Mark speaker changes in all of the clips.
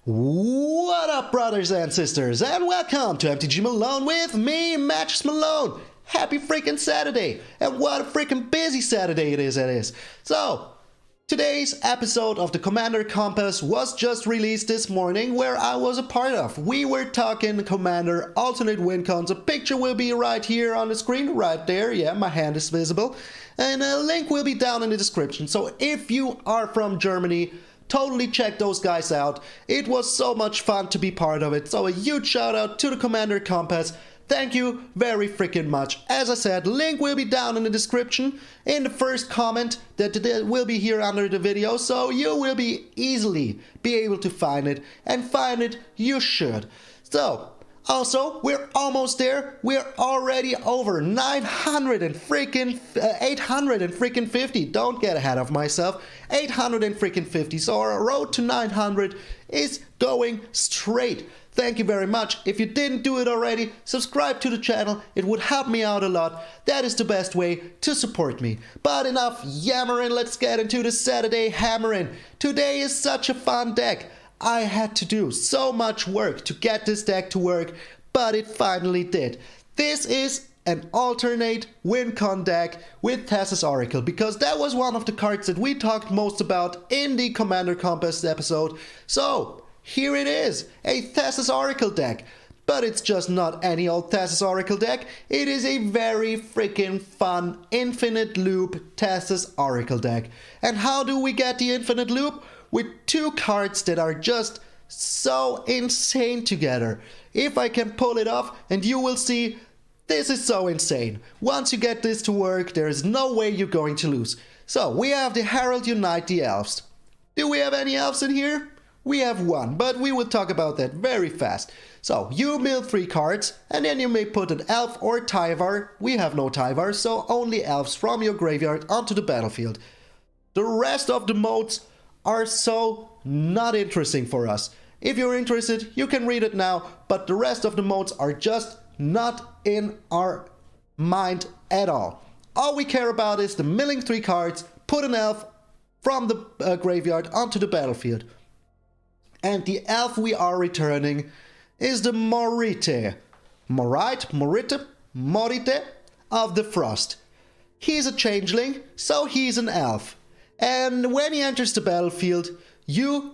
Speaker 1: What up, brothers and sisters, and welcome to MTG Malone with me, MTG Malone. Happy freaking Saturday, and what a freaking busy Saturday it is. So, today's episode of the Commander Compass was just released this morning, where I was a part of. We were talking Commander alternate win cons. A picture will be right here on the screen, right there. Yeah, my hand is visible. And a link will be down in the description. So if you are from Germany, totally check those guys out. It was so much fun to be part of it. So a huge shout out to the Commander Compass. Thank you very freaking much. As I said, link will be down in the description in the first comment that will be here under the video, so you will be easily be able to find it, and find it you should. So also, we're almost there. We're already over 900 and freaking 800 and freaking 50. Don't get ahead of myself. 800 and freaking 50. So our road to 900 is going straight. Thank you very much. If you didn't do it already, subscribe to the channel. It would help me out a lot. That is the best way to support me. But enough yammering. Let's get into the Saturday hammering. Today is such a fun deck. I had to do so much work to get this deck to work, but it finally did. This is an alternate win con deck with Thassa's Oracle, because that was one of the cards that we talked most about in the Commander Compass episode. So here it is, a Thassa's Oracle deck. But it's just not any old Thassa's Oracle deck. It is a very freaking fun infinite loop Thassa's Oracle deck. And how do we get the infinite loop? With two cards that are just so insane together. If I can pull it off, and you will see, this is so insane. Once you get this to work, there is no way you're going to lose. So we have the Herald Unite the Elves. Do we have any elves in here? We have one, but we will talk about that very fast. So you mill 3 cards, and then you may put an elf or Tyvar. We have no Tyvar, so only elves from your graveyard onto the battlefield. The rest of the modes are so not interesting for us. If you're interested, you can read it now, but the rest of the modes are just not in our mind at all. All we care about is the milling 3 cards, put an elf from the graveyard onto the battlefield. And the elf we are returning is the Morite of the Frost. He's a changeling, so he's an elf. And when he enters the battlefield, you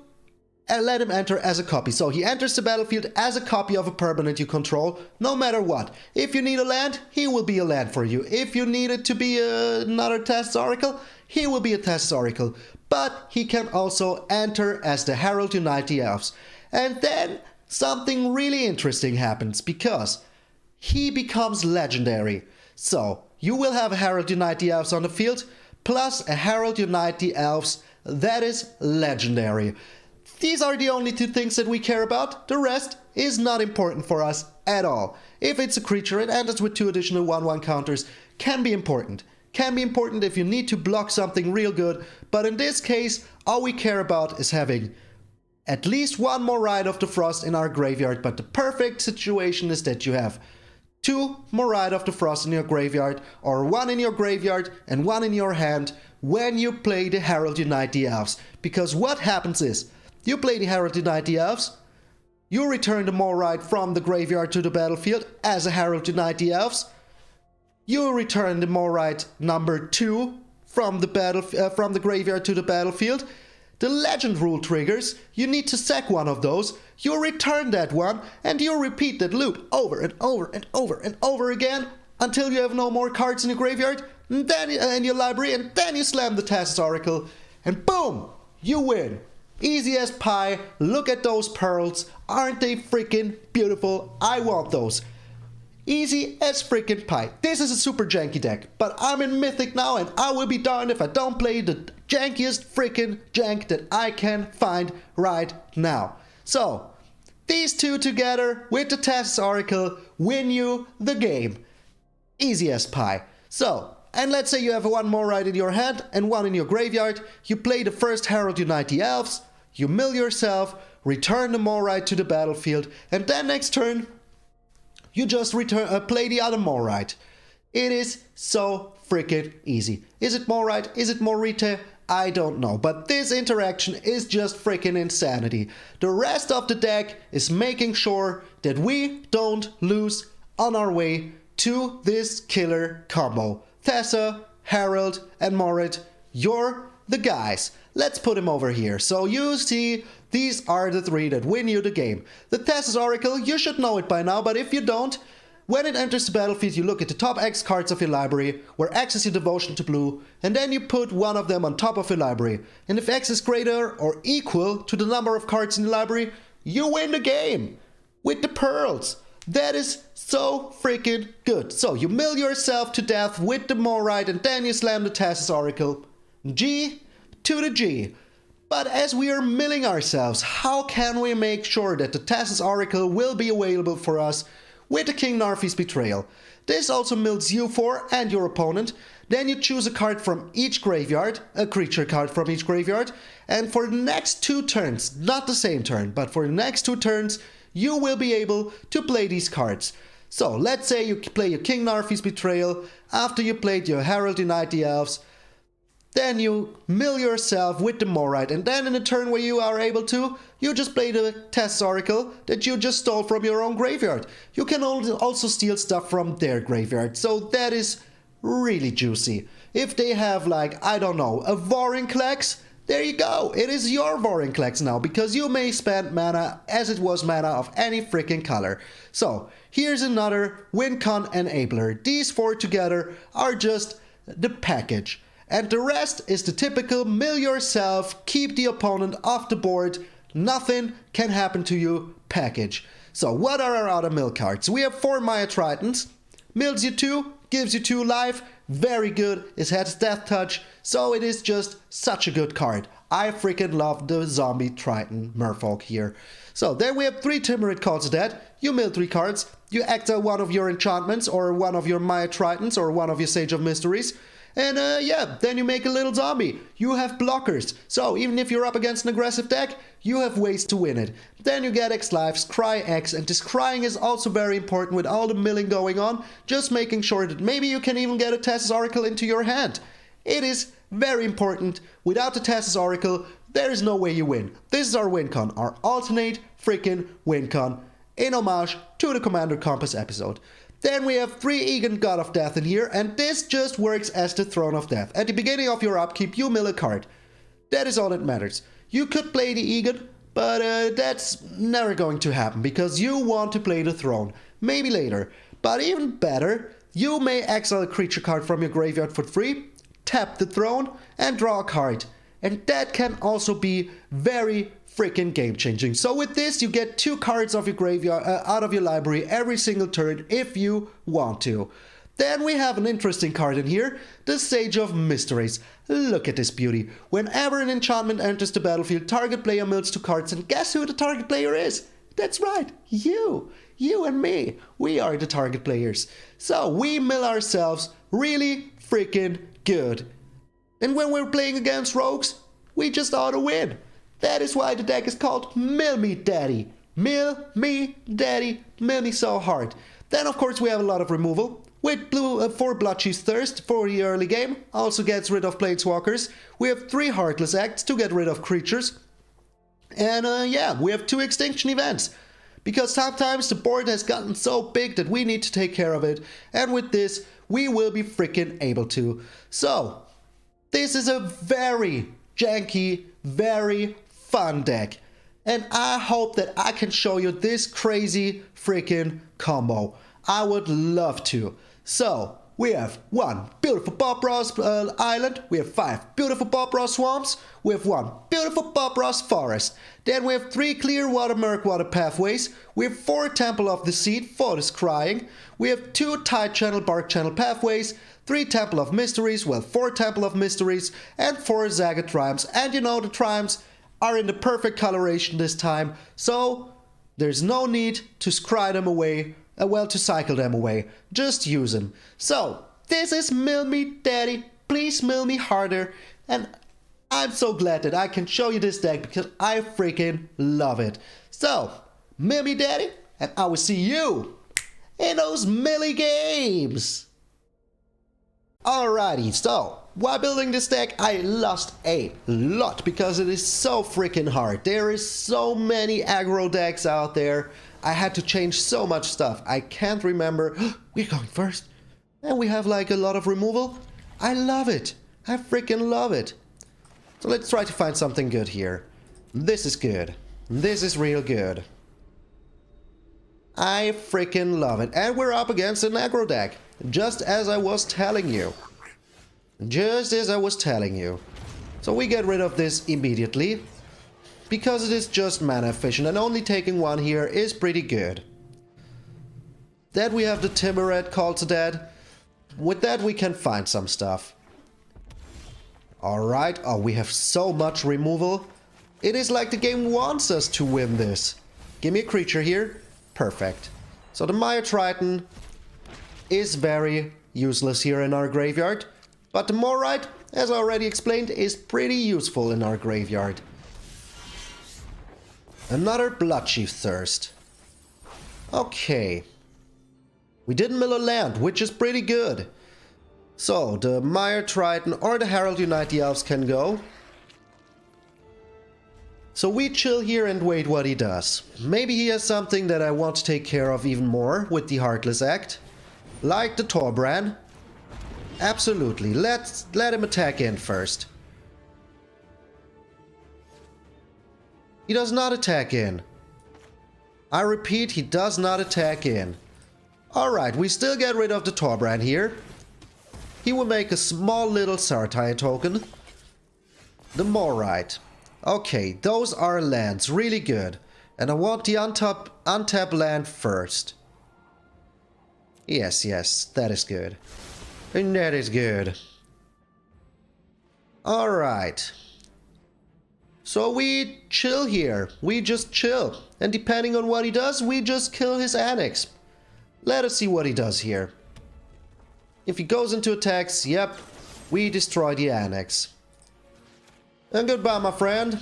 Speaker 1: let him enter as a copy. So he enters the battlefield as a copy of a permanent you control, no matter what. If you need a land, he will be a land for you. If you need it to be another Thassa's Oracle, he will be a Thassa's Oracle. But he can also enter as the Herald Unite the Elves. And then something really interesting happens, because he becomes legendary. So you will have a Herald Unite the Elves on the field, plus a Herald Unite the Elves that is legendary. These are the only 2 things that we care about. The rest is not important for us at all. If it's a creature, it enters with 2 additional 1/1 counters. Can be important. Can be important if you need to block something real good. But in this case, all we care about is having at least 1 more Rite of the Frost in our graveyard. But the perfect situation is that you have 2 more Rite of the Frost in your graveyard, or 1 in your graveyard and 1 in your hand when you play the Herald Unite the Elves. Because what happens is, you play the Herald Unite the Elves, you return the Morite from the graveyard to the battlefield as a Herald Unite the Elves, you return the Morite number 2 from the graveyard to the battlefield. The legend rule triggers, you need to sack one of those, you return that one, and you repeat that loop over and over and over and over again until you have no more cards in your graveyard, and then in your library, and then you slam the Thassa's Oracle, and boom, you win. Easy as pie. Look at those pearls. Aren't they freaking beautiful? I want those. Easy as freaking pie. This is a super janky deck, but I'm in Mythic now, and I will be darned if I don't play the jankiest freaking jank that I can find right now. So, these 2 together with the Thassa's Oracle win you the game. Easy as pie. So, and let's say you have 1 more Rite in your hand and 1 in your graveyard. You play the first Herald Unite the Elves, you mill yourself, return the Morite to the battlefield, and then next turn, you just play the other Morite. It is so freaking easy. Is it more right? Is it more retail? I don't know, but this interaction is just freaking insanity. The rest of the deck is making sure that we don't lose on our way to this killer combo. Thassa, Herald, and Morit, you're the guys. Let's put him over here. So you see, these are the three that win you the game. The Thassa's Oracle, you should know it by now, but if you don't, when it enters the battlefield, you look at the top X cards of your library, where X is your devotion to blue, and then you put one of them on top of your library. And if X is greater or equal to the number of cards in the library, you win the game with the pearls. That is so freaking good. So you mill yourself to death with the Morite, and then you slam the Thassa's Oracle. G to the G. But as we are milling ourselves, how can we make sure that the Thassa's Oracle will be available for us with the King Narfi's Betrayal? This also mills you 4 and your opponent. Then you choose a card from each graveyard, a creature card from each graveyard, and for the next 2 turns, not the same turn, but for the next 2 turns, you will be able to play these cards. So let's say you play your King Narfi's Betrayal, after you played your Herald Unite the Elves, then you mill yourself with the Morite, and then in a turn where you are able to, you just play the Thassa's Oracle that you just stole from your own graveyard. You can also steal stuff from their graveyard, so that is really juicy. If they have, like, I don't know, a Vorinclex, there you go. It is your Vorinclex now, because you may spend mana as it was mana of any freaking color. So here's another win-con enabler. These 4 together are just the package. And the rest is the typical mill yourself, keep the opponent off the board, nothing can happen to you package. So what are our other mill cards? We have 4 Maya Tritons, mills you 2, gives you 2 life, very good, it has Death Touch, so it is just such a good card. I freaking love the Zombie Triton Merfolk here. So then we have 3 Timorite Calls of Death, you mill 3 cards, you exile one of your enchantments or one of your Maya Tritons or one of your Sage of Mysteries. And yeah, then you make a little zombie. You have blockers, so even if you're up against an aggressive deck, you have ways to win it. Then you get X lives, cry X, and this crying is also very important with all the milling going on, just making sure that maybe you can even get a Thassa's Oracle into your hand. It is very important. Without the Thassa's Oracle, there is no way you win. This is our win con, our alternate freaking win con, in homage to the Commander Compass episode. Then we have 3 Egan God of Death in here, and this just works as the Throne of Death. At the beginning of your upkeep, you mill a card. That is all that matters. You could play the Egan, but that's never going to happen, because you want to play the Throne. Maybe later. But even better, you may exile a creature card from your graveyard for free, tap the Throne, and draw a card. And that can also be very freaking game-changing. So with this, you get 2 cards of your graveyard out of your library every single turn if you want to. Then we have an interesting card in here, the Sage of Mysteries. Look at this beauty. Whenever an enchantment enters the battlefield, target player mills 2 cards, and guess who the target player is? That's right, you. You and me. We are the target players. So we mill ourselves really freaking good. And when we're playing against rogues, we just ought to win. That is why the deck is called Mill Me Daddy. Mill me Daddy, mill me so hard. Then of course we have a lot of removal. With 4 Bloodchief's Thirst for the early game, also gets rid of Planeswalkers. We have 3 Heartless Acts to get rid of creatures. And yeah, we have 2 Extinction Events. Because sometimes the board has gotten so big that we need to take care of it. And with this, we will be freaking able to. So, this is a very janky, very fun deck. And I hope that I can show you this crazy freaking combo. I would love to. So, we have 1 beautiful Bob Ross island, we have 5 beautiful Bob Ross swamps, we have 1 beautiful Bob Ross forest. Then we have 3 Clearwater Murkwater pathways, we have 4 Temple of the Seed for the scrying, we have 2 Tide Channel Bark Channel pathways, 3 Temple of Mysteries, well 4 Temple of Mysteries, and 4 Zaga Triumphs. And you know the Triumphs are in the perfect coloration this time, so there's no need to scry them away, well, to cycle them away. Just use them. So, this is Mill Me Daddy. Please mill me harder. And I'm so glad that I can show you this deck because I freaking love it. So, Mill Me Daddy, and I will see you in those Millie games. Alrighty, so while building this deck, I lost a lot because it is so freaking hard. There is so many aggro decks out there. I had to change so much stuff. I can't remember. We're going first. And we have like a lot of removal. I love it. I freaking love it. So let's try to find something good here. This is good. This is real good. I freaking love it. And we're up against an aggro deck. Just as I was telling you. Just as I was telling you. So we get rid of this immediately. Because it is just mana efficient. And only taking one here is pretty good. Then we have the Timuret Kaldheim. With that we can find some stuff. Alright. Oh, we have so much removal. It is like the game wants us to win this. Give me a creature here. Perfect. So the Maya Triton is very useless here in our graveyard. But the Morite, as I already explained, is pretty useful in our graveyard. Another Bloodchief Thirst. Okay. We didn't mill a land, which is pretty good. So, the Maya Triton or the Herald Unite the Elves can go. So we chill here and wait what he does. Maybe he has something that I want to take care of even more with the Heartless Act. Like the Torbran. Absolutely. Let him attack in first. He does not attack in. I repeat, he does not attack in. Alright, we still get rid of the Torbran here. He will make a small little Sartai token. The Morite. Okay, those are lands. Really good. And I want the untap land first. Yes, yes, that is good. And that is good. Alright. So we chill here. We just chill. And depending on what he does, we just kill his Annex. Let us see what he does here. If he goes into attacks, yep, we destroy the Annex. And goodbye, my friend.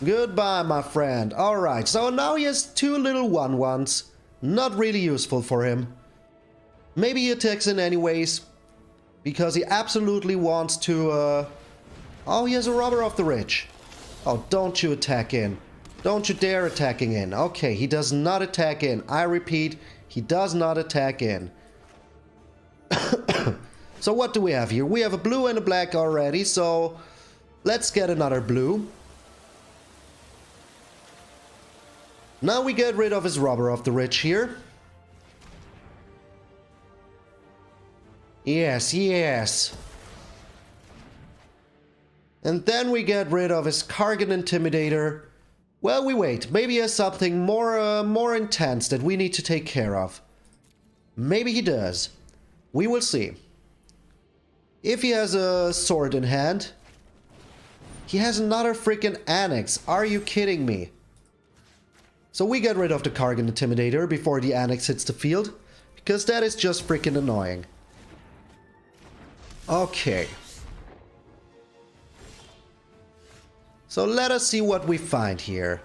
Speaker 1: Goodbye, my friend. Alright, so now he has two little 1/1s. Not really useful for him. Maybe he attacks in anyways. Because he absolutely wants to... Oh, he has a Robber of the Rich. Oh, don't you attack in. Don't you dare attacking in. Okay, he does not attack in. I repeat, he does not attack in. So what do we have here? We have a blue and a black already, so... Let's get another blue. Now we get rid of his Robber of the Rich here. Yes, yes. And then we get rid of his Kargan Intimidator. Well, we wait. Maybe he has something more intense that we need to take care of. Maybe he does. We will see. If he has a sword in hand... He has another freaking Annex. Are you kidding me? So we get rid of the Kargan Intimidator before the Annex hits the field. Because that is just freaking annoying. Okay. So let us see what we find here.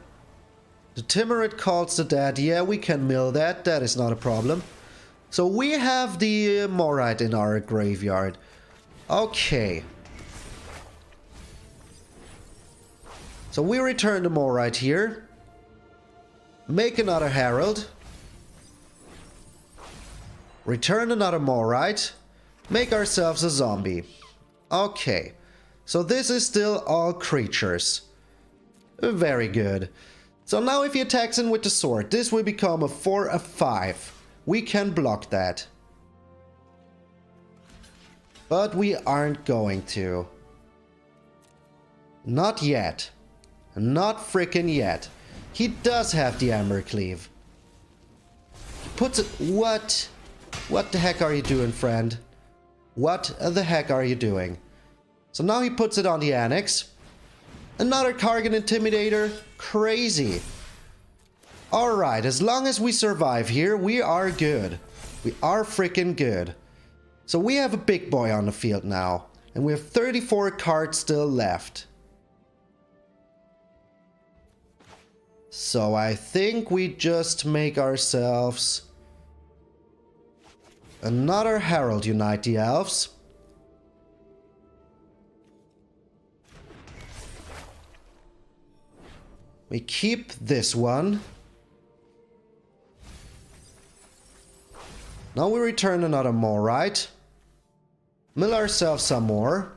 Speaker 1: The Timuret calls the dead. Yeah, we can mill that. That is not a problem. So we have the Morite in our graveyard. Okay. So we return the Morite here. Make another Herald. Return another Morite. Make ourselves a zombie. Okay. So this is still all creatures. Very good. So now if he attacks in with the sword, this will become a 4/5. We can block that. But we aren't going to. Not yet. Not frickin' yet. He does have the Amber Cleave. He puts it... What? What the heck are you doing, friend? What the heck are you doing? So now he puts it on the Annex. Another Kargan Intimidator. Crazy. Alright, as long as we survive here, we are good. We are freaking good. So we have a big boy on the field now. And we have 34 cards still left. So I think we just make ourselves another Herald Unite the Elves. We keep this one. Now we return another more, right? Mill ourselves some more.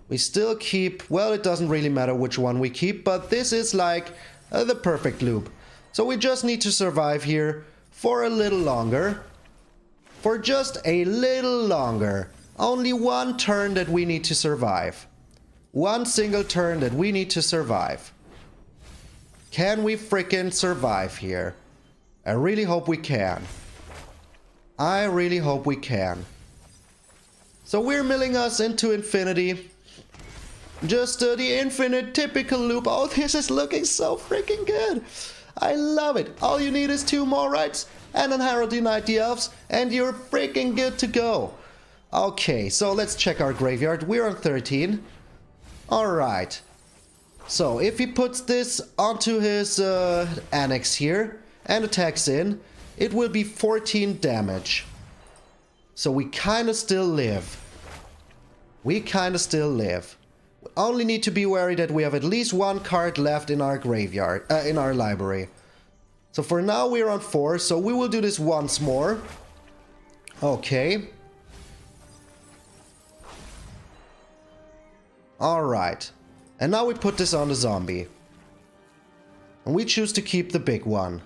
Speaker 1: We still keep, well, it doesn't really matter which one we keep, but this is like the perfect loop. So we just need to survive here for a little longer. For just a little longer. Only one turn that we need to survive. One single turn that we need to survive. Can we frickin' survive here? I really hope we can. I really hope we can. So we're milling us into infinity. Just the infinite typical loop. Oh, this is looking so freaking good. I love it. All you need is 2 more rights and an Herald Unite the Elves and you're freaking good to go. Okay, so let's check our graveyard. We're on 13. Alright. So if he puts this onto his annex here and attacks in, it will be 14 damage. So we kind of still live. We kind of still live. We only need to be wary that we have at least 1 card left in our graveyard, in our library. So for now we're on 4, so we will do this once more. Okay. Alright. And now we put this on the zombie. And we choose to keep the big one.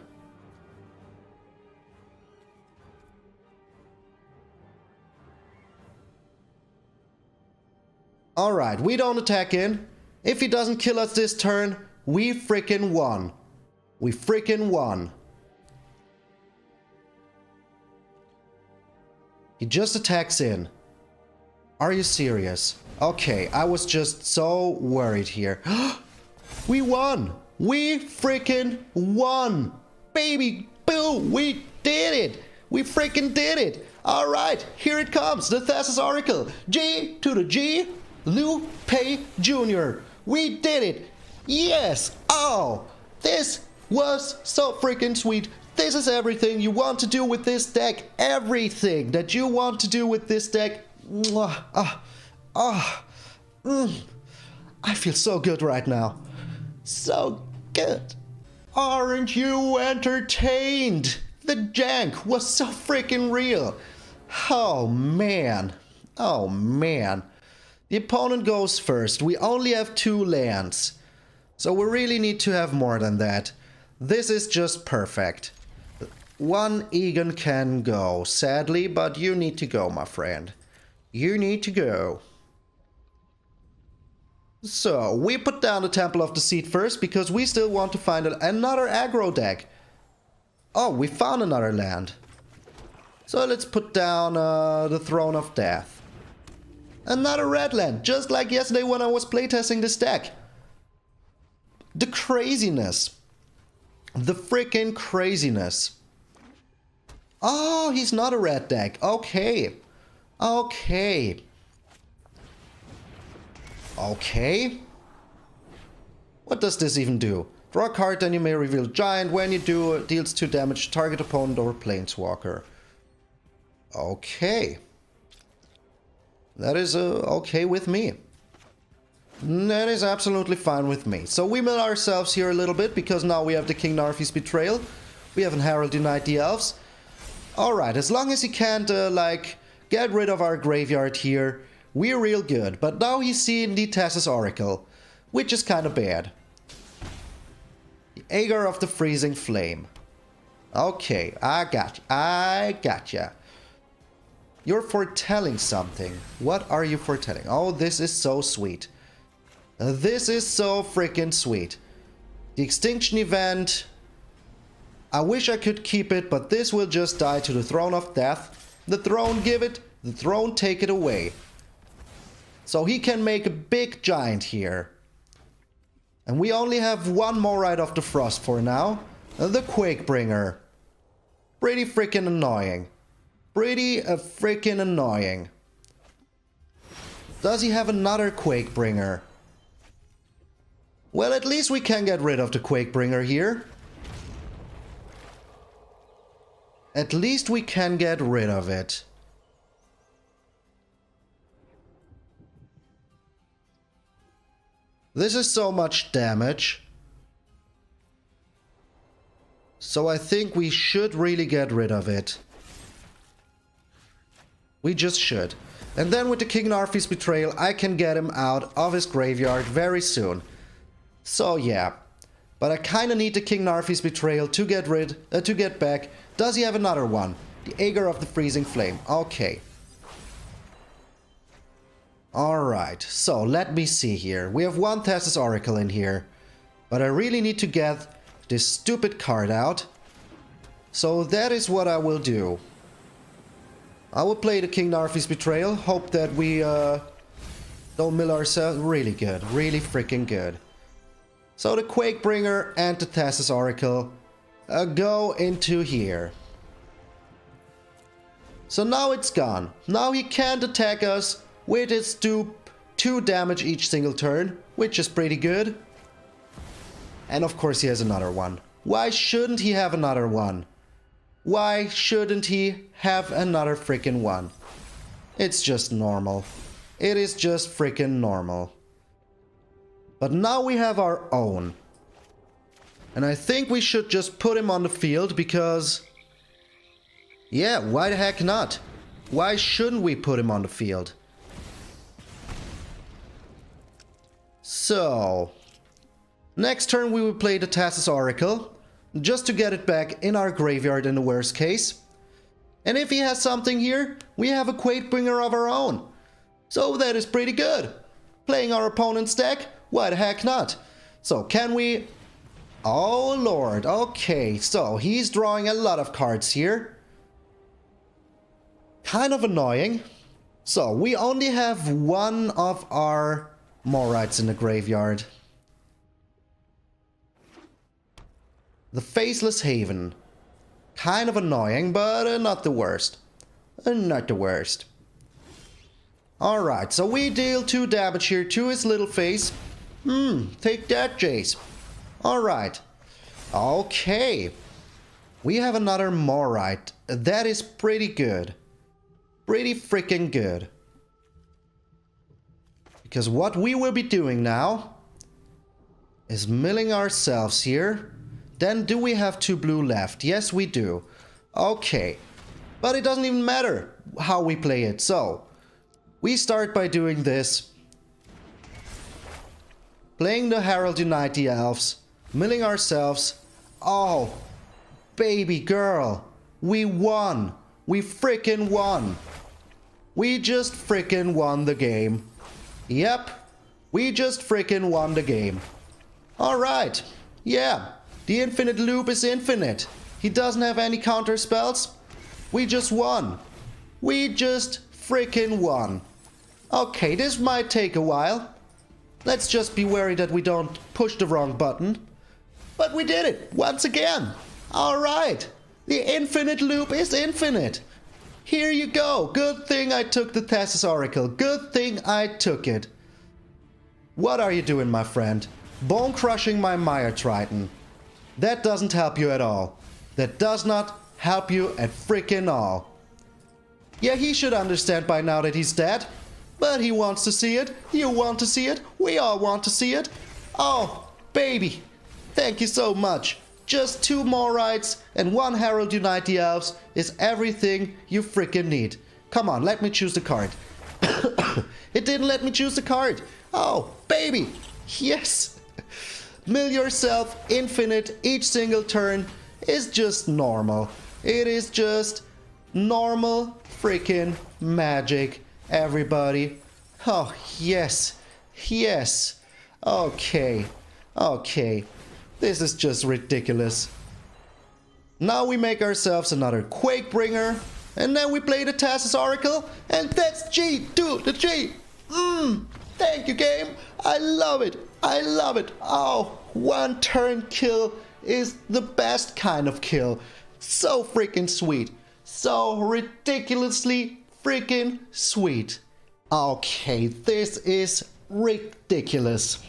Speaker 1: Alright, we don't attack in. If he doesn't kill us this turn, we frickin' won. We frickin' won. He just attacks in. Are you serious? Okay, I was just so worried here. We won! We frickin' won! Baby boo! We did it! We frickin' did it! Alright, here it comes, the Thassa's Oracle. G to the G, Liu Pei Jr. We did it! Yes! Oh! This was so freaking sweet. This is everything you want to do with this deck. Everything that you want to do with this deck. I feel so good right now. So good. Aren't you entertained? The jank was so freaking real. Oh man. Oh man. The opponent goes first. We only have 2 lands. So we really need to have more than that. This is just perfect. 1 Egon can go, sadly, but you need to go, my friend. You need to go. So, we put down the Temple of the Seed first, because we still want to find another aggro deck. Oh, we found another land. So let's put down the Throne of Death. Another red land, just like yesterday when I was playtesting this deck. The craziness. The freaking craziness. Oh, he's not a red deck. Okay. Okay. Okay. What does this even do? Draw a card, then you may reveal Giant. When you do, it deals 2 damage to target opponent or Planeswalker. Okay. That is okay with me. That is absolutely fine with me. So we mill ourselves here a little bit, because now we have the King Narfi's Betrayal. We have an Herald Unite the Elves. Alright, as long as he can't, like, get rid of our graveyard here, we're real good. But now he's seeing the Thassa's Oracle, which is kind of bad. The Agar of the Freezing Flame. Okay, I got you. I got ya. You're foretelling something. What are you foretelling? Oh, this is so sweet. This is so freaking sweet. The Extinction Event. I wish I could keep it, but this will just die to the Throne of Death. The Throne give it, the Throne take it away. So he can make a big giant here. And we only have 1 more Rite of the Frost for now. The Quakebringer. Pretty freaking annoying. Pretty freaking annoying. Does he have another Quakebringer? Well, at least we can get rid of the Quakebringer here. At least we can get rid of it. This is so much damage. So I think we should really get rid of it. We just should. And then with the King Narfi's Betrayal, I can get him out of his graveyard very soon. So yeah. But I kind of need the King Narfi's Betrayal to get back. Does he have another one? The Aegir of the Freezing Flame. Okay. Alright, so let me see here. We have one Thassa's Oracle in here. But I really need to get this stupid card out. So that is what I will do. I will play the King Narfi's Betrayal. Hope that we don't mill ourselves. Really good. Really freaking good. So the Quakebringer and the Thassa's Oracle go into here. So now it's gone. Now he can't attack us with his 2 damage each single turn, which is pretty good. And of course he has another one. Why shouldn't he have another one? Why shouldn't he have another freaking one? It's just normal. It is just freaking normal. But now we have our own. And I think we should just put him on the field because... yeah, why the heck not? Why shouldn't we put him on the field? So... next turn we will play the Thassa's Oracle. Just to get it back in our graveyard in the worst case. And if he has something here, we have a Quakebringer of our own. So that is pretty good. Playing our opponent's deck? Why the heck not? So can we... oh lord, okay. So he's drawing a lot of cards here. Kind of annoying. So we only have one of our Morites in the graveyard. The Faceless Haven. Kind of annoying, but not the worst. Not the worst. Alright, so we deal 2 damage here to his little face. Take that, Jace. Alright. Okay. We have another Morite. That is pretty good. Pretty freaking good. Because what we will be doing now is milling ourselves here. Then do we have 2 blue left? Yes, we do. Okay. But it doesn't even matter how we play it. So, we start by doing this. Playing the Herald Unite the Elves. Milling ourselves. Oh, baby girl. We won. We freaking won. We just freaking won the game. Yep. We just freaking won the game. Alright. Yeah. The infinite loop is infinite. He doesn't have any counter spells. We just won. We just freaking won. Okay, this might take a while. Let's just be wary that we don't push the wrong button. But we did it once again. Alright. The infinite loop is infinite. Here you go. Good thing I took the Thassa's Oracle. Good thing I took it. What are you doing, my friend? Bone crushing my Mire Triton. That doesn't help you at all. That does not help you at freaking all. Yeah, he should understand by now that he's dead. But he wants to see it. You want to see it. We all want to see it. Oh, baby. Thank you so much. Just 2 more rights and 1 Herald Unite the Elves is everything you freaking need. Come on, let me choose the card. It didn't let me choose the card. Oh, baby. Yes. Mill yourself infinite each single turn is just normal. It is just normal freaking magic, everybody. Oh, yes. Yes. Okay. Okay. This is just ridiculous. Now we make ourselves another Quakebringer. And then we play the Thassa's Oracle. And that's G to the G. Thank you, game. I love it. I love it. Oh, 1 turn kill is the best kind of kill. So freaking sweet. So ridiculously freaking sweet. Okay, this is ridiculous.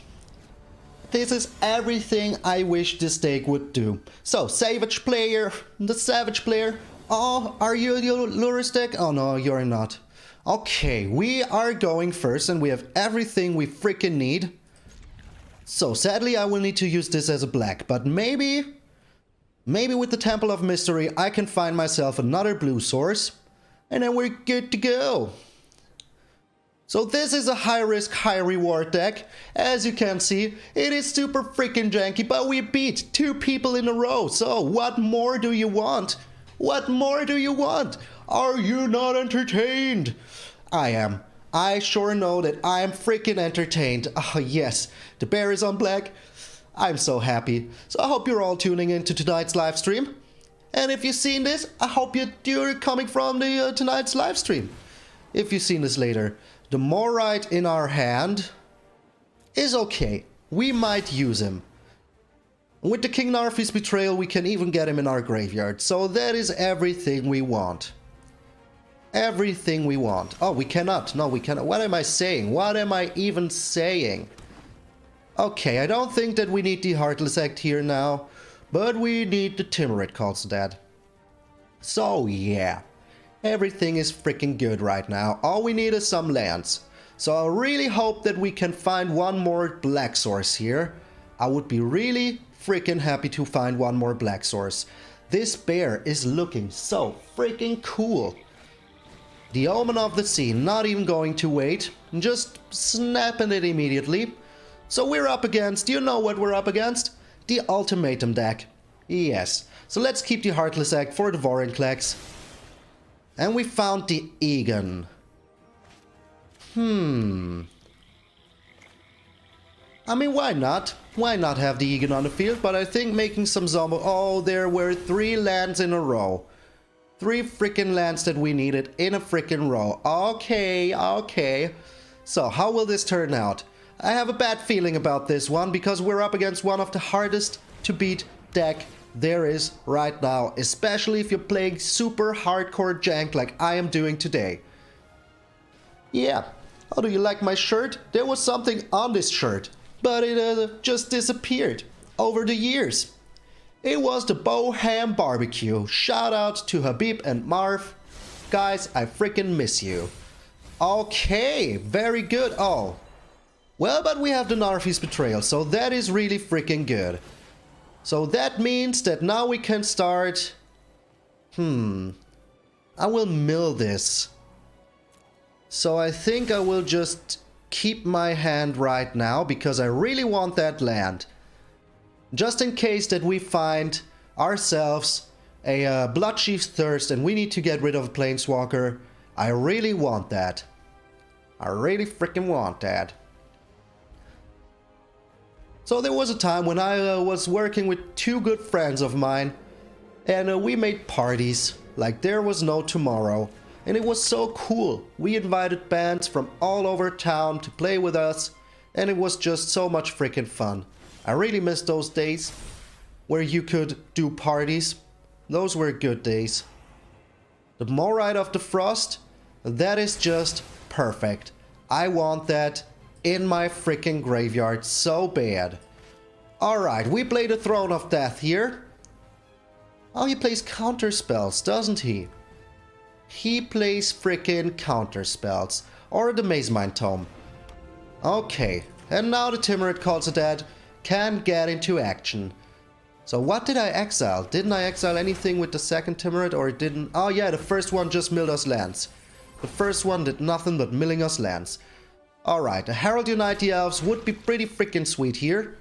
Speaker 1: This is everything I wish this deck would do. So, Savage player, the Savage player. Oh, are you your Lurus deck? Oh no, you're not. Okay, we are going first and we have everything we freaking need. So, sadly I will need to use this as a black, but maybe Maybe with the Temple of Mystery I can find myself another blue source, and then we're good to go. So this is a high risk, high reward deck. As you can see, it is super freaking janky, but we beat 2 people in a row. So what more do you want? What more do you want? Are you not entertained? I am. I sure know that I am freaking entertained. Oh yes, the bear is on black. I'm so happy. So I hope you're all tuning into tonight's live stream. And if you've seen this, I hope you're coming from the tonight's live stream. If you've seen this later. The Morite in our hand is okay. We might use him. With the King Narfi's Betrayal, we can even get him in our graveyard. So that is everything we want. Everything we want. Oh, we cannot. No, we cannot. What am I saying? What am I even saying? Okay, I don't think that we need the Heartless Act here now. But we need the Timurid Calls Dad. So yeah. Everything is freaking good right now. All we need is some lands. So I really hope that we can find one more black source here. I would be really freaking happy to find one more black source. This bear is looking so freaking cool. The Omen of the Sea, not even going to wait. Just snapping it immediately. So we're up against, do you know what we're up against? The Ultimatum deck. Yes. So let's keep the Heartless Act for the Vorinclex. And we found the Egon. I mean, why not? Why not have the Egon on the field? But I think making some zombie... Oh, there were 3 lands in a row. 3 freaking lands that we needed in a freaking row. Okay, okay. So, how will this turn out? I have a bad feeling about this one because we're up against one of the hardest to beat deck there is right now, especially if you're playing super hardcore jank like I am doing today. Yeah, oh, do you like my shirt? There was something on this shirt, but it just disappeared over the years. It was the Boham Barbecue. Shout out to Habib and Marv. Guys, I freaking miss you. Okay, very good. Oh, well, but we have the Narfi's Betrayal, so that is really freaking good. So that means that now we can start... I will mill this. So I think I will just keep my hand right now because I really want that land. Just in case that we find ourselves a Bloodchief's Thirst and we need to get rid of a Planeswalker. I really want that. I really freaking want that. So there was a time when I was working with 2 good friends of mine and we made parties like there was no tomorrow, and it was so cool. We invited bands from all over town to play with us and it was just so much freaking fun. I really miss those days where you could do parties. Those were good days. The Morite of the Frost, that is just perfect. I want that in my freaking graveyard so bad. Alright, we play the Throne of Death here. Oh, he plays counter spells, doesn't he? He plays freaking counter spells. Or the Mazemind Tome. Okay, and now the Timurid Calls Dad can get into action. So what did I exile? Didn't I exile anything with the second Timurid, or it didn't? Oh yeah, the first one just milled us lands. The first one did nothing but milling us lands. Alright, a Herald Unite the Elves would be pretty freaking sweet here.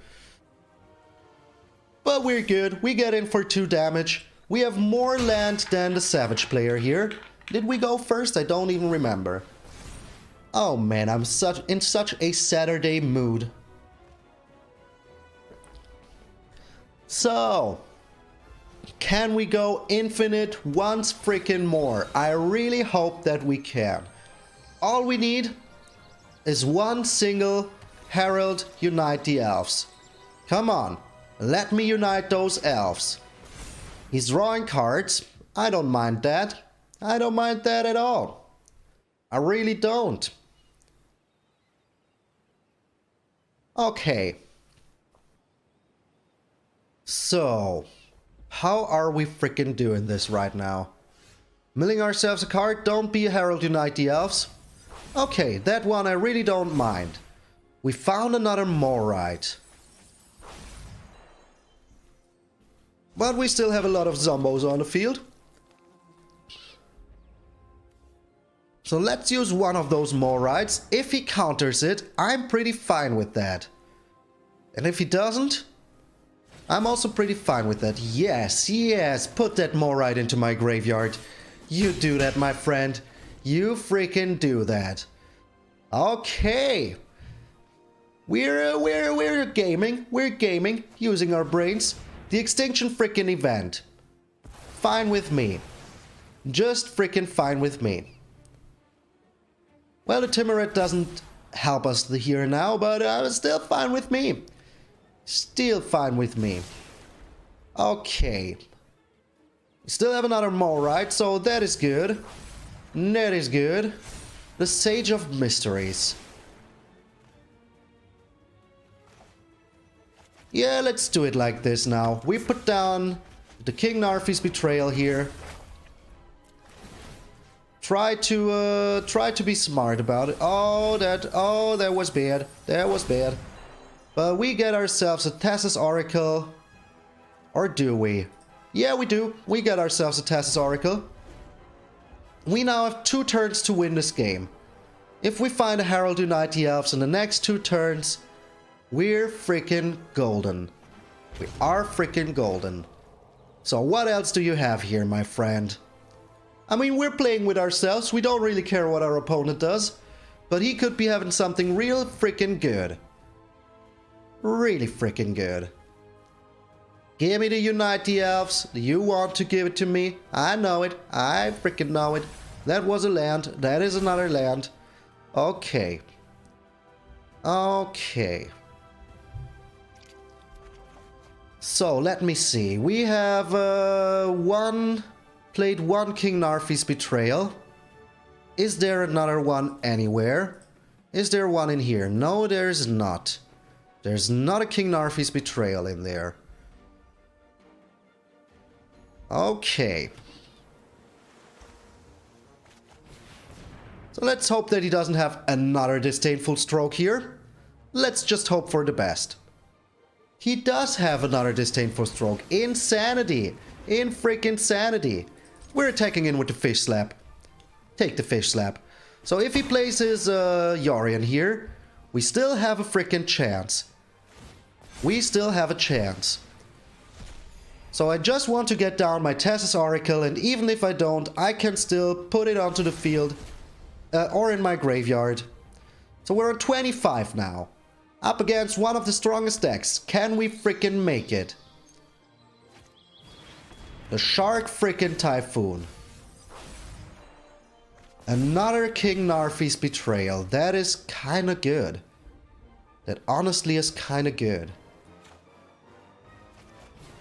Speaker 1: But we're good. We get in for 2 damage. We have more land than the Savage player here. Did we go first? I don't even remember. Oh man, I'm in such a Saturday mood. So, can we go infinite once freaking more? I really hope that we can. All we need is one single Herald Unite the Elves. Come on, let me unite those elves. He's drawing cards. I don't mind that. I don't mind that at all. I really don't. Okay. So, how are we freaking doing this right now? Milling ourselves a card? Don't be a Herald Unite the Elves. Okay, that one I really don't mind. We found another Morite. But we still have a lot of zombos on the field. So let's use one of those Morites. If he counters it, I'm pretty fine with that. And if he doesn't, I'm also pretty fine with that. Yes, yes, put that Morite into my graveyard. You do that, my friend. You freaking do that. Okay. We're gaming. We're gaming, using our brains. The Extinction freaking event. Fine with me. Just freaking fine with me. Well, the Timuret doesn't help us here now, but still fine with me. Still fine with me. Okay. We still have another Morite, so that is good. That is good. The Sage of Mysteries. Yeah, let's do it like this now. We put down the King Narfi's Betrayal here. Try to be smart about it. Oh, that was bad. That was bad. But we get ourselves a Thassa's Oracle. Or do we? Yeah, we do. We get ourselves a Thassa's Oracle. We now have 2 turns to win this game. If we find a Herald Unite the Elves in the next 2 turns, we're freaking golden. We are freaking golden. So what else do you have here, my friend? I mean, we're playing with ourselves. We don't really care what our opponent does. But he could be having something real freaking good. Really freaking good. Give me the Unite the Elves. Do you want to give it to me? I know it. I freaking know it. That was a land. That is another land. Okay. Okay. So, let me see. We have played one King Narfi's Betrayal. Is there another one anywhere? Is there one in here? No, there's not. There's not a King Narfi's Betrayal in there. Okay. So let's hope that he doesn't have another Disdainful Stroke here. Let's just hope for the best. He does have another Disdainful Stroke. Insanity! In freaking sanity! We're attacking in with the Fish Slap. Take the Fish Slap. So if he plays his Yorion here, we still have a freaking chance. We still have a chance. So I just want to get down my Thassa's Oracle, and even if I don't, I can still put it onto the field or in my graveyard. So we're on 25 now. Up against one of the strongest decks. Can we freaking make it? The Shark freaking Typhoon. Another King Narfi's Betrayal. That is kinda good. That honestly is kinda good.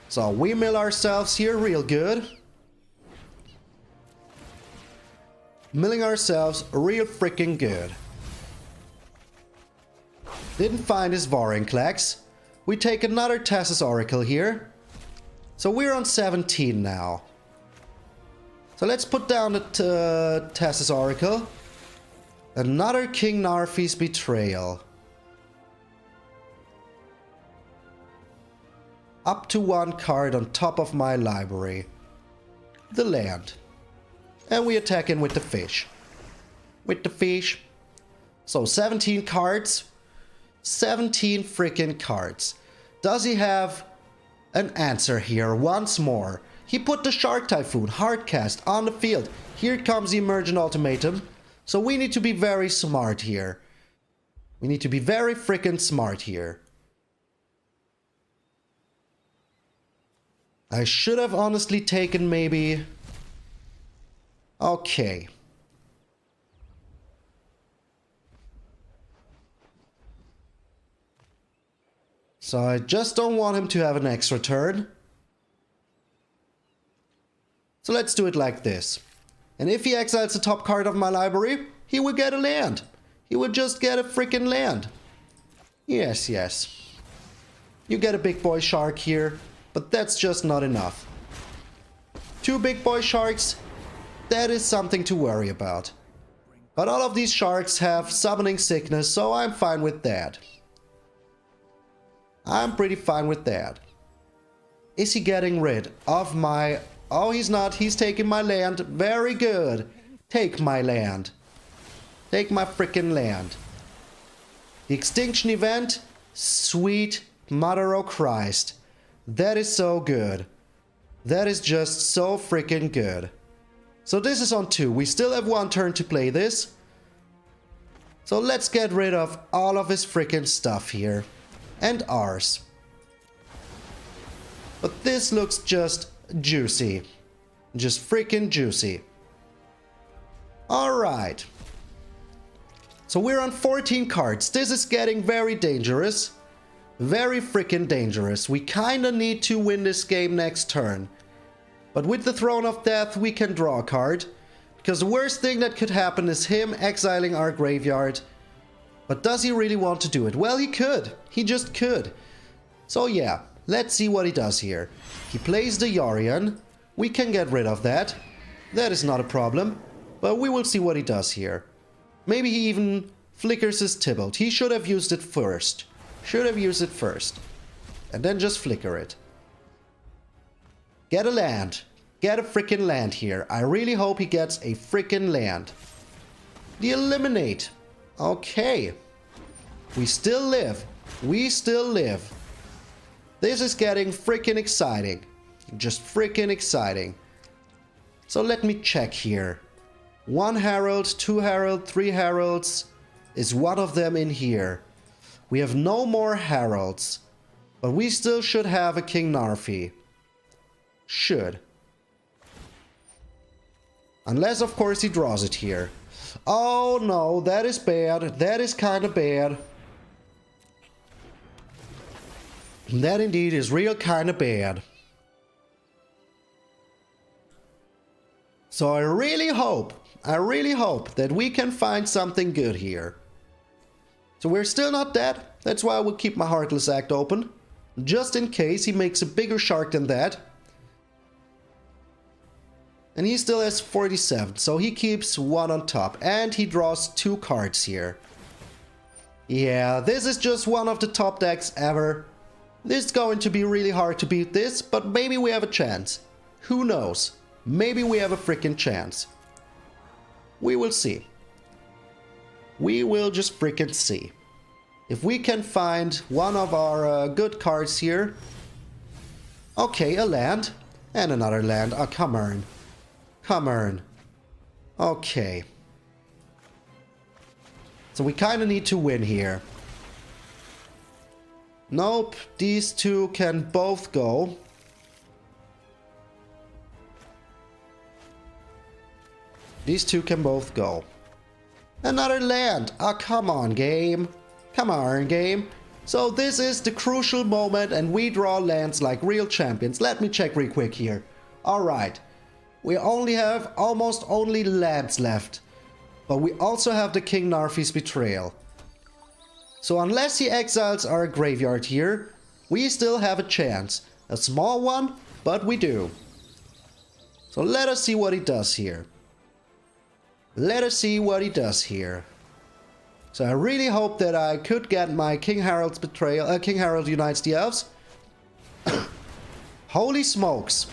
Speaker 1: So we mill ourselves here real good. Milling ourselves real freaking good. Didn't find his Vorinclex. We take another Thassa's Oracle here. So we're on 17 now. So let's put down the Thassa's Oracle. Another King Narfi's Betrayal. Up to 1 card on top of my library. The land. And we attack in with the fish. With the fish. So 17 cards. 17 freaking cards. Does he have an answer here once more? He put the Shark Typhoon Hardcast on the field. Here comes the Emergent Ultimatum. So we need to be very smart here. We need to be very freaking smart here. I should have honestly taken maybe... Okay. So I just don't want him to have an extra turn. So let's do it like this. And if he exiles the top card of my library, he will get a land. He would just get a freaking land. Yes, yes. You get a big boy shark here, but that's just not enough. 2 big boy sharks, that is something to worry about. But all of these sharks have summoning sickness, so I'm fine with that. I'm pretty fine with that. Is he getting rid of my... Oh, he's not. He's taking my land. Very good. Take my land. Take my freaking land. The extinction event? Sweet mother of Christ. That is so good. That is just so freaking good. So this is on 2. We still have 1 turn to play this. So let's get rid of all of his freaking stuff here. And ours. But this looks just juicy. Just freaking juicy. Alright. So we're on 14 cards. This is getting very dangerous. Very freaking dangerous. We kinda need to win this game next turn. But with the Throne of Death we can draw a card. Because the worst thing that could happen is him exiling our graveyard. But does he really want to do it? Well, he could. He just could. So yeah, let's see what he does here. He plays the Yorion. We can get rid of that. That is not a problem. But we will see what he does here. Maybe he even flickers his Tybalt. He should have used it first. Should have used it first. And then just flicker it. Get a land. Get a freaking land here. I really hope he gets a freaking land. The Eliminate. Okay. We still live. We still live. This is getting freaking exciting. Just freaking exciting. So let me check here. 1 Herald, 2 Herald, 3 Heralds. Is one of them in here? We have no more Heralds. But we still should have a King Narfi. Should. Unless, of course, he draws it here. Oh, no. That is bad. That is kind of bad. That indeed is real kind of bad. So I really hope that we can find something good here. So we're still not dead. That's why I will keep my Heartless Act open. Just in case he makes a bigger shark than that. And he still has 47, so he keeps 1 on top. And he draws 2 cards here. Yeah, this is just one of the top decks ever. This is going to be really hard to beat this, but maybe we have a chance. Who knows? Maybe we have a freaking chance. We will see. We will just freaking see. If we can find one of our good cards here. Okay, a land. And another land. Oh, come on. Come on. Okay. So we kind of need to win here. Nope, these two can both go. These two can both go. Another land. Oh, come on, game. Come on, game. So this is the crucial moment and we draw lands like real champions. Let me check real quick here. Alright. We only have almost only lands left. But we also have the King Narfi's Betrayal. So unless he exiles our graveyard here, we still have a chance. A small one, but we do. So let us see what he does here. Let us see what he does here. So I really hope that I could get my King Harold's Betrayal, King Harold Unites the Elves. Holy smokes.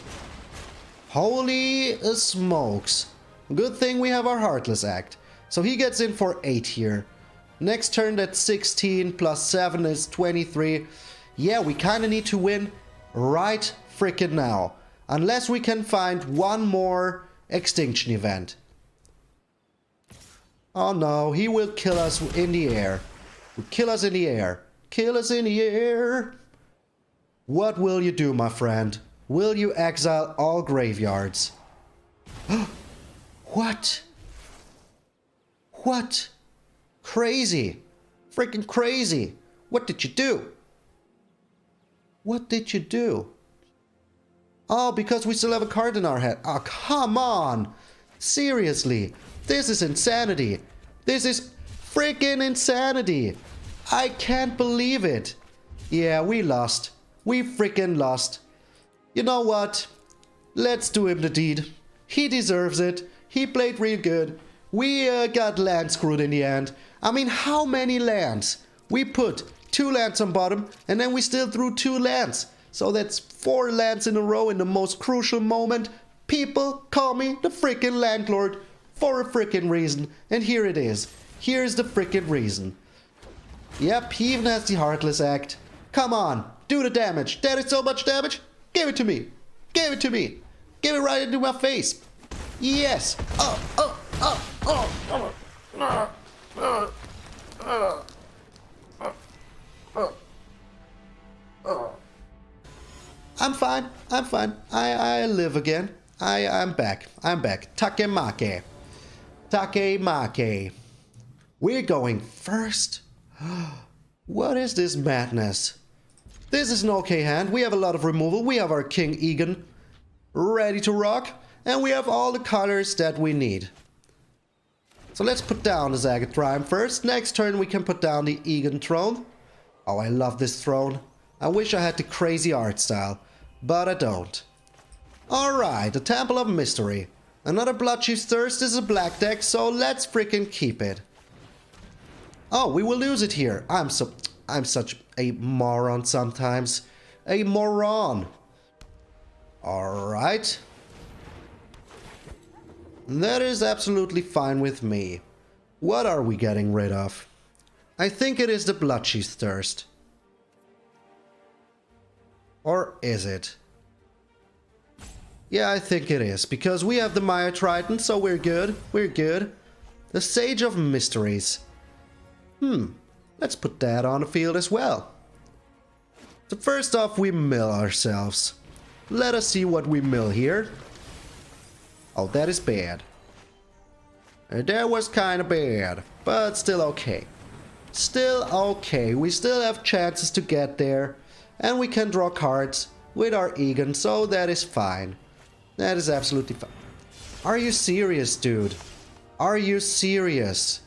Speaker 1: Holy smokes. Good thing we have our Heartless Act. So he gets in for 8 here. Next turn that's 16 plus 7 is 23. Yeah, we kind of need to win right frickin' now. Unless we can find one more extinction event. Oh no, he will kill us in the air. Kill us in the air. Kill us in the air. What will you do, my friend? Will you exile all graveyards? What? What? Crazy. Freaking crazy. What did you do? What did you do? Oh, because we still have a card in our head. Oh, come on. Seriously. This is insanity. This is freaking insanity. I can't believe it. Yeah, we lost. We freaking lost. You know what? Let's do him the deed. He deserves it. He played real good. We got land screwed in the end. I mean, how many lands? We put 2 lands on bottom and then we still threw 2 lands. So that's 4 lands in a row in the most crucial moment. People call me the freaking landlord for a freaking reason. And here it is. Here's the freaking reason. Yep, he even has the Heartless Act. Come on, do the damage. That is so much damage. Give it to me. Give it to me. Give it right into my face. Yes. I'm fine. I'm fine. I live again. I'm back. I'm back. Takemake. Takemake. We're going first. What is this madness? This is an okay hand. We have a lot of removal. We have our King Egan ready to rock. And we have all the colors that we need. So let's put down the Zagatrime first. Next turn we can put down the Egan throne. Oh, I love this throne. I wish I had the crazy art style, but I don't. Alright, the Temple of Mystery. Another Bloodchief's Thirst is a black deck, so let's freaking keep it. Oh, we will lose it here. I'm such a moron sometimes. A moron. Alright. That is absolutely fine with me. What are we getting rid of? I think it is the Bloodchief's Thirst. Or is it? Yeah, I think it is, because we have the Maya Triton, so we're good. We're good. The Sage of Mysteries. Let's put that on the field as well. So first off, we mill ourselves. Let us see what we mill here. Oh, that is bad. That was kind of bad, but still okay. Still okay. We still have chances to get there. And we can draw cards with our Egan, so that is fine. That is absolutely fine. Are you serious, dude? Are you serious?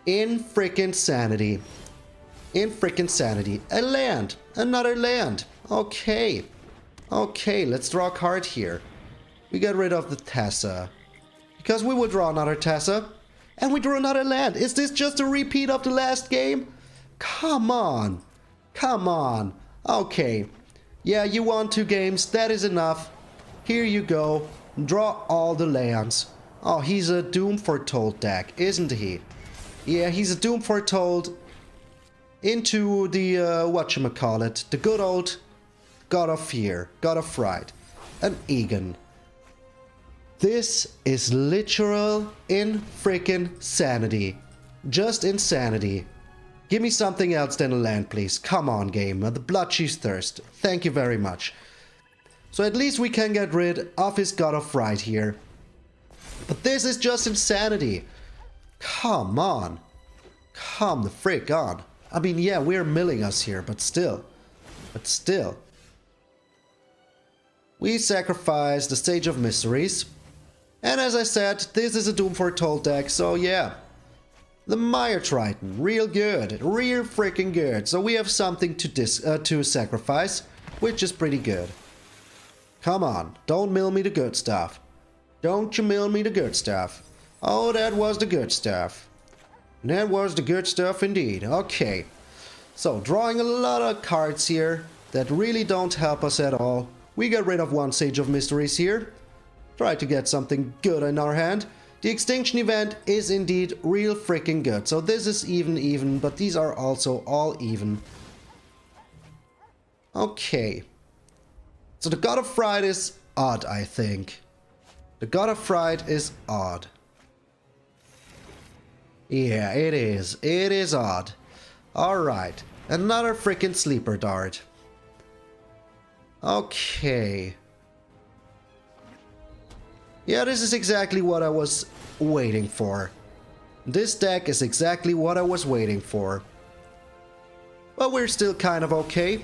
Speaker 1: In freaking sanity. In freaking sanity. A land. Another land. Okay. Okay, let's draw a card here. We get rid of the Tessa. Because we will draw another Tessa. And we drew another land. Is this just a repeat of the last game? Come on. Come on. Okay. Yeah, you won 2 games. That is enough. Here you go. Draw all the lands. Oh, he's a Doom Foretold deck, isn't he? Yeah, he's a Doom Foretold into the, whatchamacallit, the good old God of Fear, God of Fright, an Egan. This is literal in freaking sanity. Just insanity. Give me something else than a land, please. Come on, game. The Bloodchief's Thirst. Thank you very much. So at least we can get rid of his God of Fright here. But this is just insanity. Come on. Come the frick on. I mean, yeah, we're milling us here, but still. But still. We sacrifice the Sage of Mysteries. And as I said, this is a Doom Foretold deck, so yeah. The Maya Triton, real good. Real freaking good. So we have something to sacrifice, which is pretty good. Come on, don't mill me the good stuff. Don't you mill me the good stuff. Oh, that was the good stuff. That was the good stuff indeed. Okay. So, drawing a lot of cards here that really don't help us at all. We get rid of 1 Sage of Mysteries here. Try to get something good in our hand. The Extinction event is indeed real freaking good. So this is even, but these are also all even. Okay. So the God of Fright is odd, I think. The God of Fright is odd. Yeah, it is. It is odd. Alright. Another freaking Sleeper Dart. Okay. Yeah, this is exactly what I was waiting for. This deck is exactly what I was waiting for. But we're still kind of okay.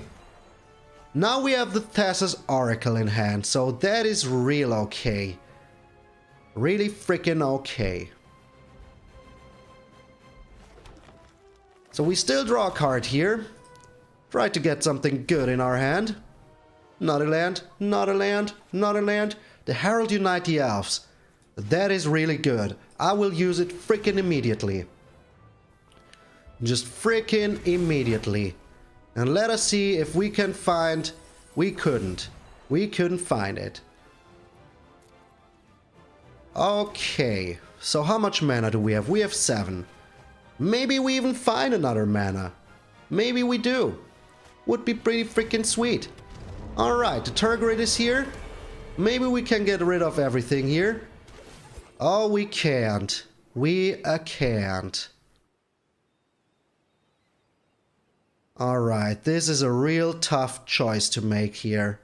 Speaker 1: Now we have the Thassa's Oracle in hand, so that is real okay. Really freaking okay. So we still draw a card here. Try to get something good in our hand. Not a land, not a land, not a land. The Herald Unite the Elves. That is really good. I will use it freaking immediately. Just freaking immediately. And let us see if we can find... We couldn't. We couldn't find it. Okay. So how much mana do we have? We have 7. Maybe we even find another mana. Maybe we do. Would be pretty freaking sweet. Alright, the Tergrid is here. Maybe we can get rid of everything here. Oh, we can't. We can't. Alright, this is a real tough choice to make here.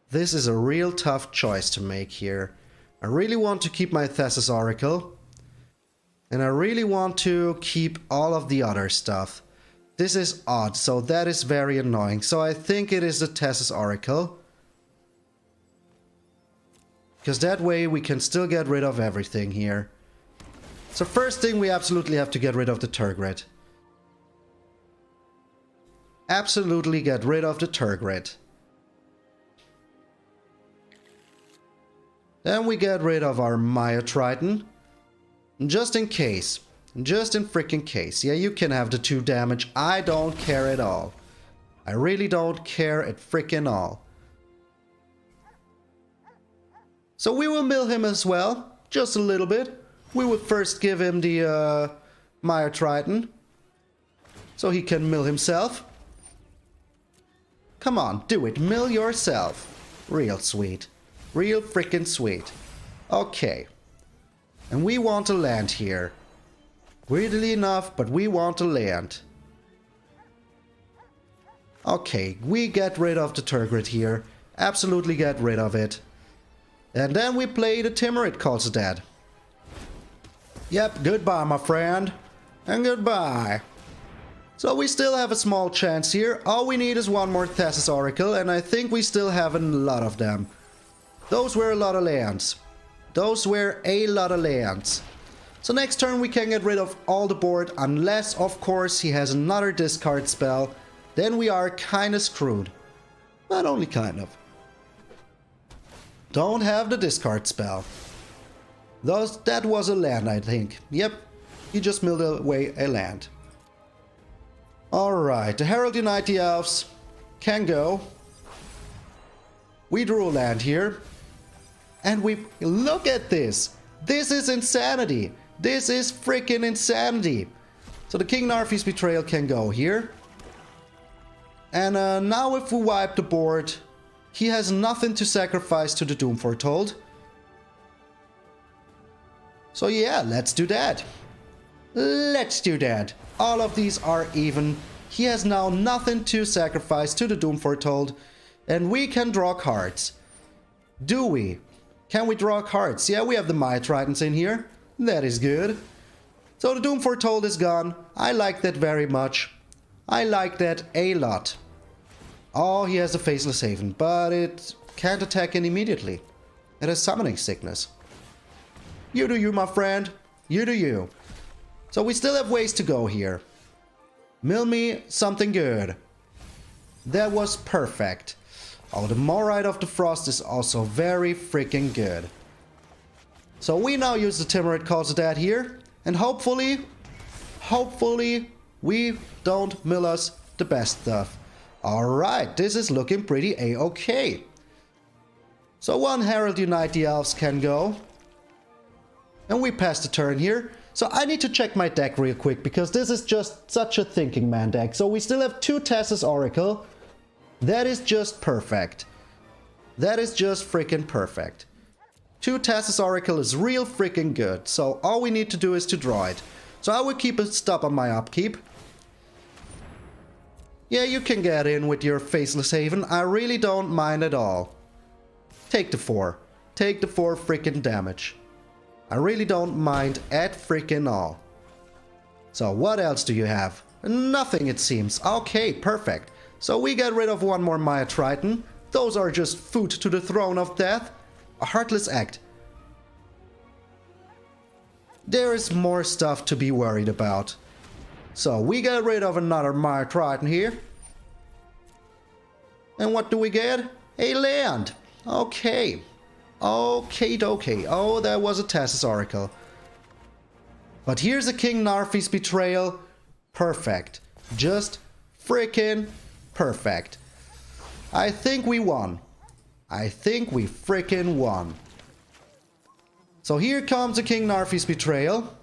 Speaker 1: This is a real tough choice to make here. I really want to keep my Thesis Oracle. And I really want to keep all of the other stuff. This is odd, so that is very annoying. So I think it is the Thesis Oracle. Because that way we can still get rid of everything here. So first thing, we absolutely have to get rid of the Tergrid. Absolutely get rid of the Tergrid. Then we get rid of our Maya Triton. Just in case. Just in freaking case. Yeah, you can have the 2 damage. I don't care at all. I really don't care at freaking all. So we will mill him as well. Just a little bit. We will first give him the Maya Triton. So he can mill himself. Come on, do it. Mill yourself. Real sweet. Real freaking sweet. Okay. And we want to land here. Weirdly enough, but we want to land. Okay, we get rid of the Tergrid here. Absolutely get rid of it. And then we play the Timorite Calls Dead. Yep, goodbye my friend. And goodbye. So we still have a small chance here. All we need is one more Thesis Oracle, and I think we still have a lot of them. Those were a lot of lands. Those were a lot of lands. So next turn we can get rid of all the board, unless of course he has another discard spell. Then we are kinda screwed. But only kind of. Don't have the discard spell. That was a land, I think. Yep, he just milled away a land. Alright, the Herald Unite the Elves can go. We drew a land here. And we... Look at this! This is insanity! This is freaking insanity! So the King Narfi's Betrayal can go here. And now if we wipe the board, he has nothing to sacrifice to the Doom Foretold. So yeah, let's do that. Let's do that. All of these are even. He has now nothing to sacrifice to the Doom Foretold. And we can draw cards. Do we? Can we draw cards? Yeah, we have the Maya Tritons in here. That is good. So the Doom Foretold is gone. I like that very much. I like that a lot. Oh, he has a Faceless Haven, but it can't attack in immediately. It has Summoning Sickness. You do you, my friend. You do you. So we still have ways to go here. Mill me something good. That was perfect. Oh, the Morite of the Frost is also very freaking good. So we now use the Timorite Calls Dead here. And hopefully, we don't mill us the best stuff. Alright, this is looking pretty a-okay. So one Herald Unite the Elves can go. And we pass the turn here. So I need to check my deck real quick, because this is just such a thinking man deck. So we still have 2 Thesis Oracle. That is just perfect. That is just freaking perfect. 2 Thesis Oracle is real freaking good. So all we need to do is to draw it. So I will keep a stop on my upkeep. Yeah, you can get in with your Faceless Haven. I really don't mind at all. Take the 4. Take the 4 freaking damage. I really don't mind at freaking all. So what else do you have? Nothing, it seems. Okay, perfect. So we get rid of one more Maya Triton. Those are just food to the throne of death. A Heartless Act. There is more stuff to be worried about. So we get rid of another Maya Triton here. And what do we get? A land. Okay. Okay, dokie. Oh, that was a Thesis Oracle. But here's a King Narfi's Betrayal. Perfect. Just freaking perfect. I think we won. I think we freaking won. So here comes the King Narfi's Betrayal.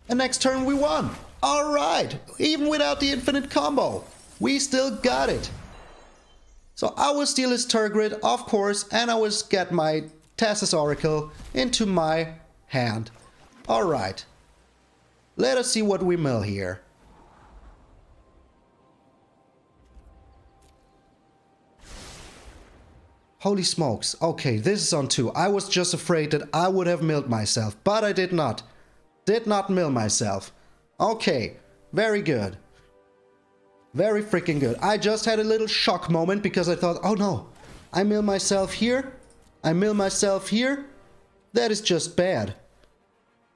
Speaker 1: And next turn we won. Alright, even without the infinite combo, we still got it. So I will steal his Turgid, of course, and I will get my Thassa's Oracle into my hand. Alright, let us see what we mill here. Holy smokes, okay, this is on 2. I was just afraid that I would have milled myself, but I did not. Did not mill myself. Okay, very good. Very freaking good. I just had a little shock moment because I thought, oh no, I mill myself here. I mill myself here. That is just bad.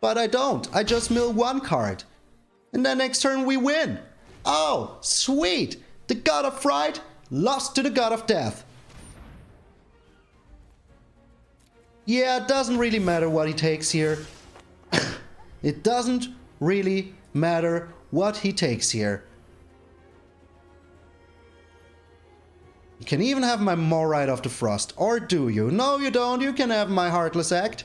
Speaker 1: But I don't. I just mill 1 card. And then next turn we win. Oh, sweet. The God of Fright lost to the God of Death. Yeah, it doesn't really matter what he takes here. It doesn't really matter what he takes here. You can even have my Morite of the Frost. Or do you? No, you don't. You can have my Heartless Act.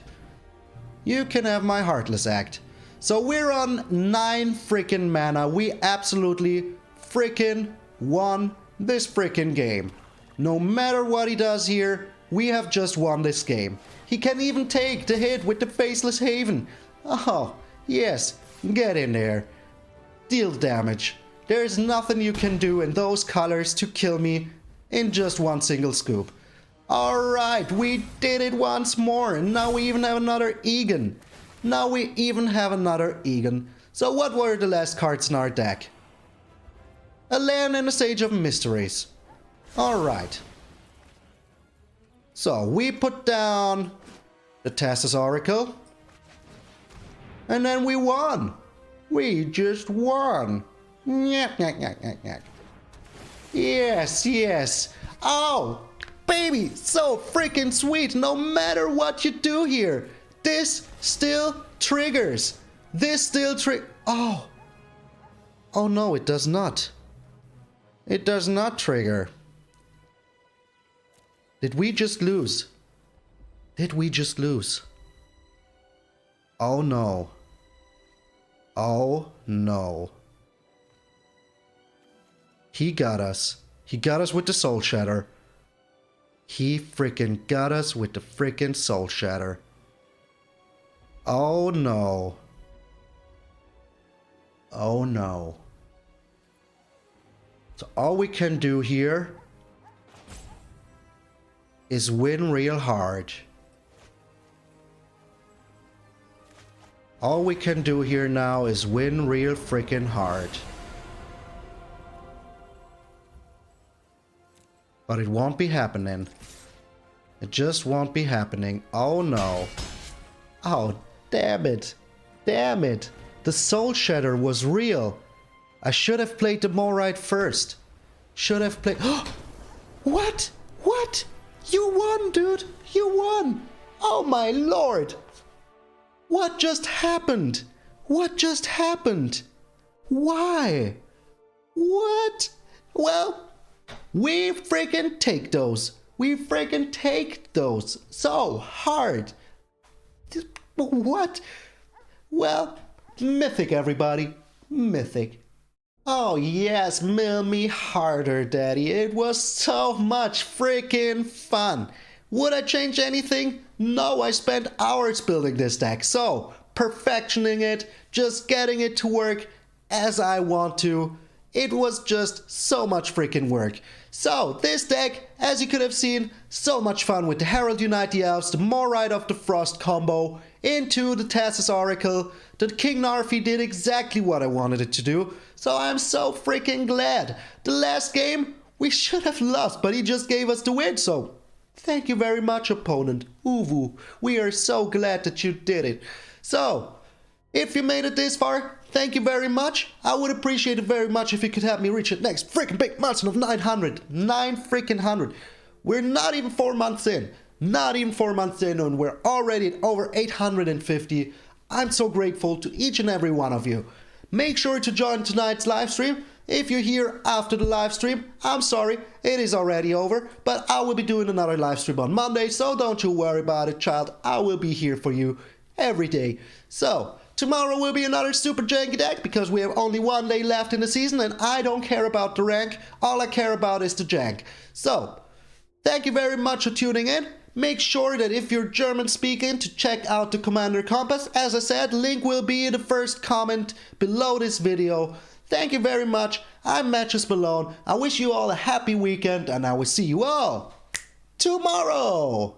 Speaker 1: You can have my Heartless Act. So we're on 9 freaking mana. We absolutely freaking won this freaking game. No matter what he does here, we have just won this game. He can even take the hit with the Faceless Haven. Oh, yes. Get in there. Deal damage. There's nothing you can do in those colors to kill me in just 1 single scoop. Alright, we did it once more. And now we even have another Egan. Now we even have another Egan. So what were the last cards in our deck? A land and a Sage of Mysteries. Alright. So we put down the Thassa's Oracle. And then we won. We just won. Yes, yes. Oh, baby, so freaking sweet. No matter what you do here, this still triggers. This still Oh. Oh no, it does not. It does not trigger. Did we just lose? Did we just lose? Oh no. Oh no. He got us. He got us with the Soul Shatter. He freaking got us with the freaking Soul Shatter. Oh no. Oh no. So all we can do here is win real hard. All we can do here now is win real freaking hard. But it won't be happening. It just won't be happening. Oh no. Oh, damn it. Damn it. The Soul Shatter was real. I should have played the Morite first. Should have played... What? What? You won, dude. You won. Oh my lord. What just happened? What just happened? Why? What? Well, we freaking take those. We freaking take those so hard. What? Well, Mythic, everybody. Mythic. Oh yes, mill me harder, daddy. It was so much freaking fun. Would I change anything? No, I spent hours building this deck. So, perfectioning it, just getting it to work as I want to. It was just so much freaking work. So, this deck, as you could have seen, so much fun with the Herald Unite the Elves, the Morite of the Frost combo, into the Thassa's Oracle. The King Narfi did exactly what I wanted it to do. So I'm so freaking glad. The last game, we should have lost, but he just gave us the win, so thank you very much, opponent. Uwu, we are so glad that you did it. So, if you made it this far, thank you very much. I would appreciate it very much if you could help me reach the next freaking big milestone of 900. 9 freaking 100. We're not even 4 months in. Not even 4 months in, and we're already at over 850. I'm so grateful to each and every one of you. make sure to join tonight's live stream. If you're here after the live stream, I'm sorry, it is already over, but I will be doing another live stream on Monday, so don't you worry about it, child. I will be here for you every day. So, tomorrow will be another super janky deck because we have only one day left in the season and I don't care about the rank. All I care about is the jank. So, thank you very much for tuning in. Make sure that if you're German speaking to check out the Commander Compass. As I said, link will be in the first comment below this video. Thank you very much. I'm MtgA Malone. I wish you all a happy weekend and I will see you all tomorrow.